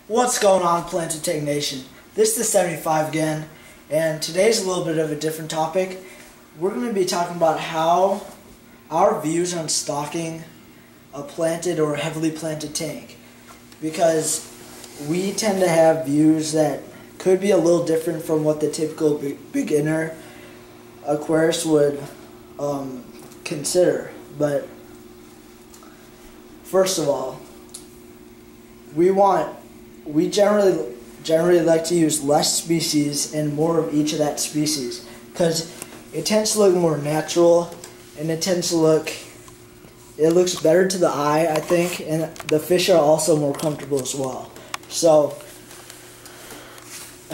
What's going on, Planted Tank Nation? This is 75 again, and today's a little bit of a different topic. We're going to be talking about how our views on stocking a planted or heavily planted tank, because we tend to have views that could be a little different from what the typical beginner aquarist would consider. But first of all, we generally like to use less species and more of each of that species, because it tends to look more natural and it looks better to the eye, I think, and the fish are also more comfortable as well. So,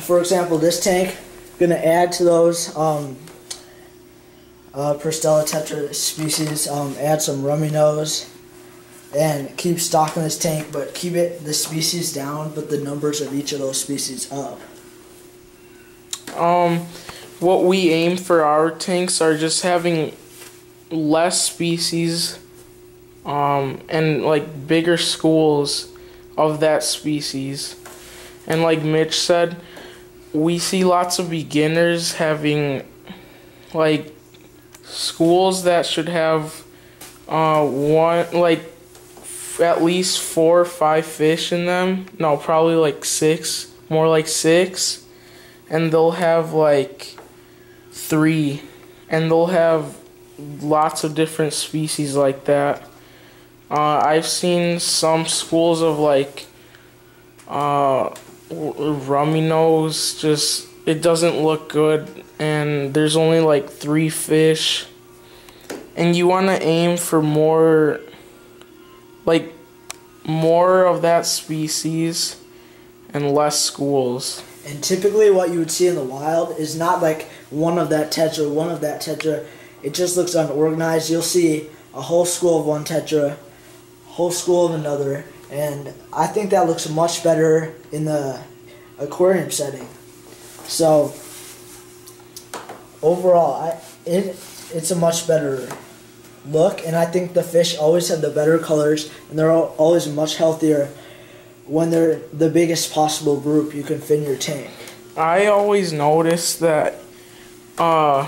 for example, this tank, I'm going to add to those Pristella tetra species, add some rummy nose, and keep stocking this tank, but keep the species down, but the numbers of each of those species up. What we aim for our tanks are just having less species, and like bigger schools of that species. And like Mitch said, we see lots of beginners having like schools that should have at least 4 or 5 fish in them. No, probably like 6, more like 6. And they'll have like 3, and they'll have lots of different species like that. I've seen some schools of like rummy nose, just it doesn't look good, and there's only like 3 fish, and you want to aim for more of that species and less schools. And typically what you would see in the wild is not like one of that tetra. It just looks unorganized. You'll see a whole school of one tetra, whole school of another, and I think that looks much better in the aquarium setting. So overall, it's a much better look, and I think the fish always have the better colors, and they're always much healthier when they're the biggest possible group you can fit in your tank. I always noticed that I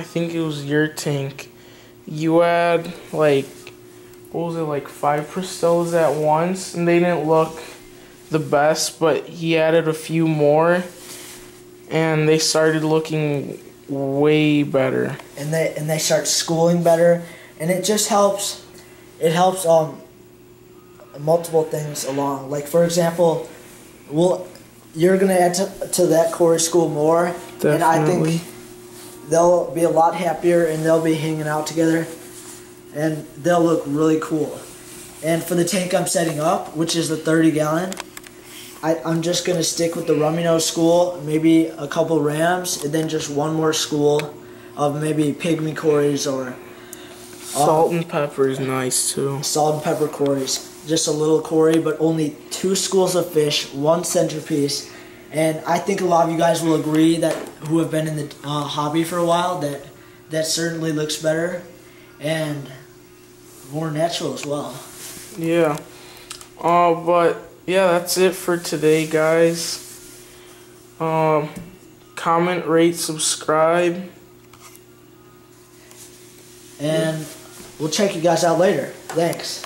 think it was your tank, you had like, what was it, like 5 Pristellas at once, and they didn't look the best, but he added a few more and they started looking way better. And they start schooling better, and it just helps. It helps multiple things along. Like, for example, you're gonna add to that Corey school more. Definitely. And I think they'll be a lot happier, and they'll be hanging out together, and they'll look really cool. And for the tank I'm setting up, which is the 30-gallon, I'm just going to stick with the rummy nose school, maybe a couple rams, and then just one more school of maybe pygmy cories or salt and pepper is nice too. Salt and pepper cories. Just a little cory, but only 2 schools of fish, 1 centerpiece. And I think a lot of you guys will agree, that who have been in the hobby for a while, that certainly looks better and more natural as well. Yeah. But yeah, that's it for today, guys. Comment, rate, subscribe. And we'll check you guys out later. Thanks.